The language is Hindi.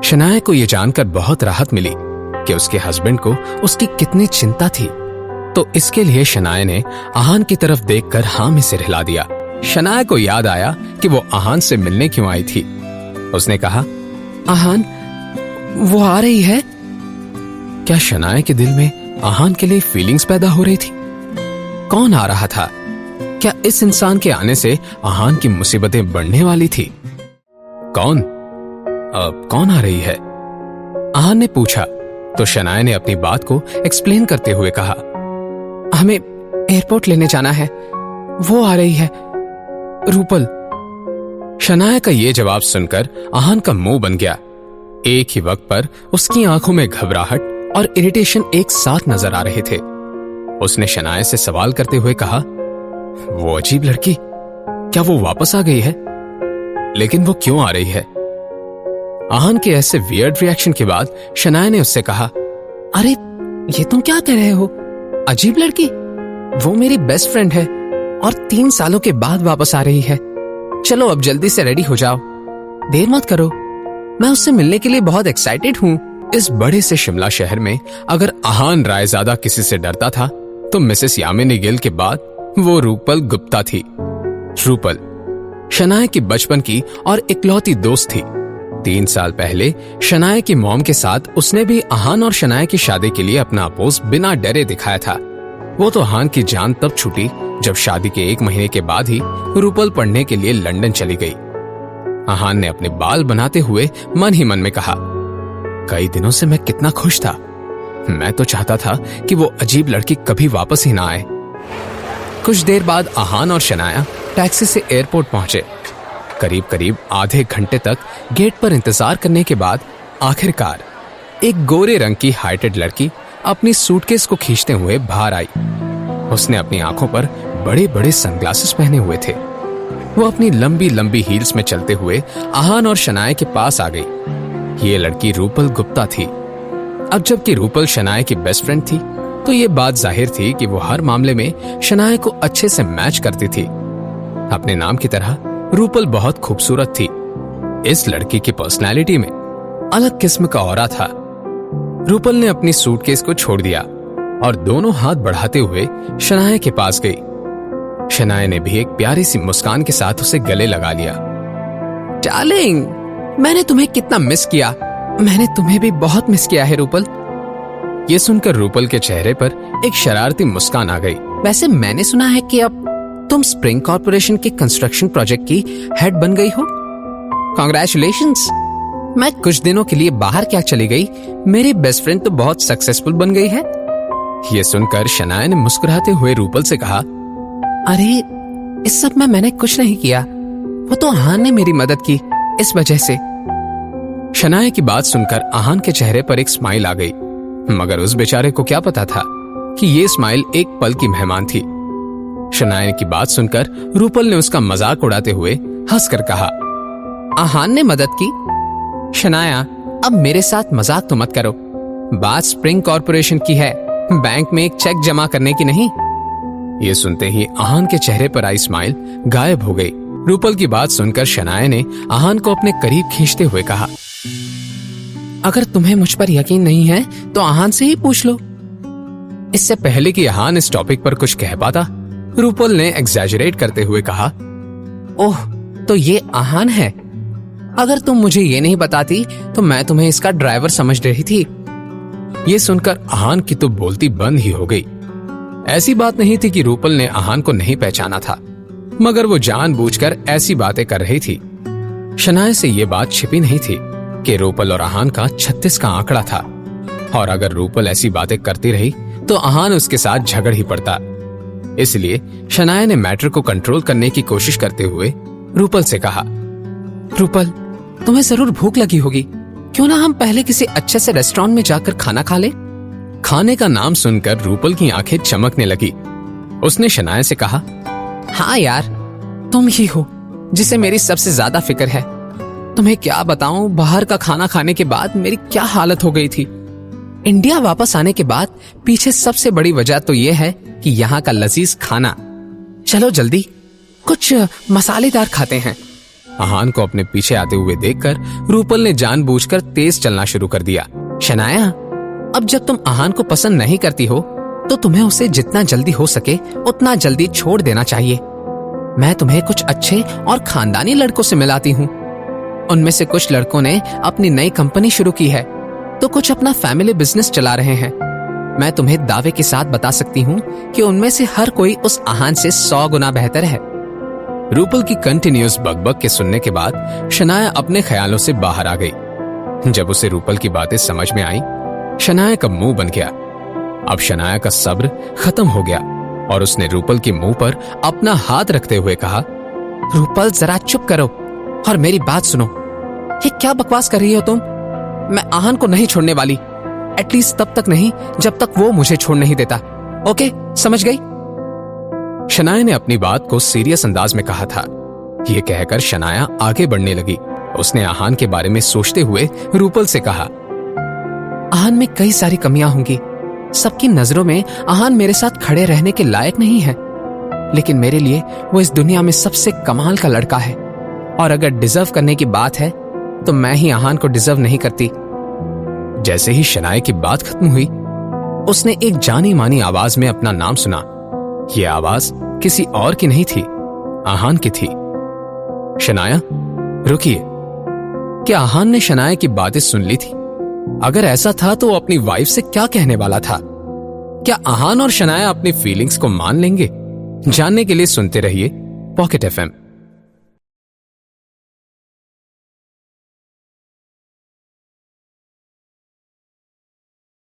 शनाया को यह जानकर बहुत राहत मिली कि उसके हस्बैंड को उसकी कितनी चिंता थी। तो इसके लिए शनाया ने आहान की तरफ देखकर हाँ में सिर हिला दिया। शनाया को याद आया कि वो आहान से मिलने क्यों आई थी। उसने कहा, आहान, वो आ रही है? क्या शनाया के दिल में आहान के लिए फीलिंग्स पैदा हो रही थी? कौन आ रहा था? क्या इस इंसान के आने से आहान की मुसीबतें बढ़ने वाली थी? कौन आ रही है? आहान ने पूछा तो शनाया ने अपनी बात को एक्सप्लेन करते हुए कहा, हमें एयरपोर्ट लेने जाना है, वो आ रही है, रूपल। शनाया का ये जवाब सुनकर आहान का मुंह बन गया। एक ही वक्त पर उसकी आंखों में घबराहट और इरिटेशन एक साथ नजर आ रहे थे। उसने शनाया से सवाल करते हुए कहा, वो अजीब लड़की, क्या वो वापस आ गई है? लेकिन वो क्यों आ रही है? आहान के ऐसे वियर्ड रिएक्शन के बाद शनाया ने उससे कहा, अरे ये तुम क्या कह रहे हो? अजीब लड़की? वो मेरी बेस्ट फ्रेंड है और 3 सालों के बाद वापस आ रही है। चलो अब जल्दी से रेडी हो जाओ, देर मत करो, मैं उससे मिलने के लिए बहुत एक्साइटेड हूं। इस बड़े से शिमला शहर में अगर आहान रायजादा किसी से डरता था तो मिसेस यामिनी गिल के बाद वो रूपल गुप्ता थी। रूपल शनाया की बचपन की और इकलौती दोस्त थी। 3 साल पहले शनाया की मॉम के साथ उसने भी आहान और शनाया की शादी के लिए अपना अपोज बिना डरे दिखाया था। वो तो आहान की जान तब छूटी जब शादी के 1 महीने के बाद ही रूपल पढ़ने के लिए लंदन चली गई। आहान ने अपने बाल बनाते हुए मन ही मन में कहा, कई दिनों से मैं कितना खुश था। मैं तो चाहता था कि वो अजीब लड़की कभी वापस ही ना आए। कुछ देर बाद आहान और शनाया टैक्सी से एयरपोर्ट पहुंचे। करीब करीब आधे घंटे तक गेट पर इंतजार करने के बाद आखिरकार एक गोरे रंग की हाइटेड लड़की अपनी सूटकेस को खींचते हुए बाहर आई। उसने अपनी आंखों पर बड़े बड़े सनग्लासेस पहने हुए थे। वो अपनी लंबी लंबी हील्स में चलते हुए आहान और शनाया के पास आ गई। ये लड़की रूपल गुप्ता थी। अब जबकि रूपल शनाया की बेस्ट फ्रेंड थी तो ये बात जाहिर थी कि वो हर मामले में शनाया को अच्छे से मैच करती थी। अपने नाम की तरह रूपल बहुत खूबसूरत थी। इस लड़की की पर्सनैलिटी में अलग किस्म का ऑरा था। रूपल ने अपनी सूटकेस को छोड़ दिया और दोनों हाथ बढ़ाते हुए शनाया के पास गई। शनाया ने भी एक प्यारी सी मुस्कान के साथ उसे गले लगा लिया। डार्लिंग, मैंने तुम्हें कितना मिस किया। मैंने तुम्हें भी बहुत मिस किया है रूपल। ये सुनकर रूपल के चेहरे पर एक शरारती मुस्कान आ गई। वैसे मैंने सुना है कि अब तुम स्प्रिंग कॉर्पोरेशन के कंस्ट्रक्शन प्रोजेक्ट की हेड बन गई हो। कांग्रेचुलेशंस। मैं कुछ दिनों के लिए बाहर क्या चली गई, मेरी बेस्ट फ्रेंड तो बहुत सक्सेसफुल बन गई है। ये सुनकर शनाया ने मुस्कुराते हुए रूपल से कहा, अरे इस सब में मैंने कुछ नहीं किया, वो तो आहान ने मेरी मदद की, इस वजह से। शनाया की बात सुनकर आहान के चेहरे पर एक स्माइल आ गई, मगर उस बेचारे को क्या पता था कि ये स्माइल एक पल की मेहमान थी। शनाया की बात सुनकर रूपल ने उसका मजाक उड़ाते हुए हंसकर कहा, आहान ने मदद की? शनाया, अब मेरे साथ मजाक तो मत करो। बात स्प्रिंग कॉर्पोरेशन की है, बैंक में एक चेक जमा करने की नहीं। ये सुनते ही आहान के चेहरे पर आई स्माइल गायब हो गई। रूपल की बात सुनकर शनाया ने आहान को अपने करीब खींचते हुए कहा, अगर तुम्हें मुझ पर यकीन नहीं है तो आहान से ही पूछ लो। इससे पहले कि आहान इस टॉपिक पर कुछ कह पाता, रूपल ने एग्जैजरेट करते हुए कहा, ओह तो ये आहान है। अगर तुम मुझे ये नहीं बताती तो मैं तुम्हें इसका ड्राइवर समझ रही थी। ये सुनकर आहान की तो बोलती बंद ही हो गई। ऐसी बात नहीं थी कि रूपल ने आहान को नहीं पहचाना था, मगर वो जानबूझकर ऐसी बातें कर रही थी। शनाया से ये बात छिपी नहीं थी कि रूपल और आहान का 36 का आंकड़ा था, और अगर रूपल ऐसी बातें करती रही तो आहान उसके साथ झगड़ ही पड़ता। इसलिए शनाया ने मैटर को कंट्रोल करने की कोशिश करते हुए रूपल से कहा, रूपल तुम्हें जरूर भूख लगी होगी, क्यों ना हम पहले किसी अच्छे से रेस्टोरेंट में जाकर खाना खा ले। खाने का नाम सुनकर रूपल की आंखें चमकने लगी। उसने शनाया से कहा, हाँ यार, तुम ही हो जिसे मेरी सबसे ज्यादा फिक्र है। तुम्हें क्या बताऊं, बाहर का खाना खाने के बाद मेरी क्या हालत हो गई थी। इंडिया वापस आने के बाद पीछे सबसे बड़ी वजह तो यह है कि यहाँ का लजीज खाना। चलो जल्दी कुछ मसालेदार खाते हैं। आहान को अपने पीछे आते हुए देखकर रूपल ने जानबूझकर तेज चलना शुरू कर दिया। शनाया, अब जब तुम आहान को पसंद नहीं करती हो तो तुम्हें उसे जितना जल्दी हो सके उतना जल्दी छोड़ देना चाहिए। मैं तुम्हें कुछ अच्छे और खानदानी लड़कों से मिलाती हूँ। उनमें से कुछ लड़कों ने अपनी नई कंपनी शुरू की है तो कुछ अपना फैमिली बिजनेस चला रहे हैं। मैं तुम्हें दावे के साथ बता सकती हूँ कि उनमें से हर कोई उस आहान से 100 गुना बेहतर है। रूपल की कंटिन्यूअस बकबक के सुनने के बाद शनाया अपने ख्यालों से बाहर आ गई। जब उसे रूपल की बातें समझ में आई, शनाया का मुंह बन गया। अब शनाया का सब्र खत्म हो गया और उसने रूपल के मुंह पर अपना हाथ रखते हुए कहा, रूपल जरा चुप करो और मेरी बात सुनो। ये क्या बकवास कर रही हो तुम? मैं आहान को नहीं छोड़ने वाली, एटलीस्ट तब तक नहीं जब तक वो मुझे छोड़ नहीं देता। ओके, समझ गई? शनाया ने अपनी बात को सीरियस अंदाज में कहा था। यह कहकर शनाया आगे बढ़ने लगी। उसने आहान के बारे में सोचते हुए रूपल से कहा, आहान में कई सारी कमियां होंगी। सबकी नजरों में आहान मेरे साथ खड़े रहने के लायक नहीं है, लेकिन मेरे लिए वो इस दुनिया में सबसे कमाल का लड़का है। और अगर डिजर्व करने की बात है तो मैं ही आहान को डिजर्व नहीं करती। जैसे ही शनाया की बात खत्म हुई, उसने एक जानी मानी आवाज में अपना नाम सुना। यह आवाज किसी और की नहीं थी, आहान की थी। शनाया, रुकिए। क्या आहान ने शनाया की बातें सुन ली थी? अगर ऐसा था तो वो अपनी वाइफ से क्या कहने वाला था? क्या आहान और शनाया अपनी फीलिंग्स को मान लेंगे? जानने के लिए सुनते रहिए पॉकेट FM।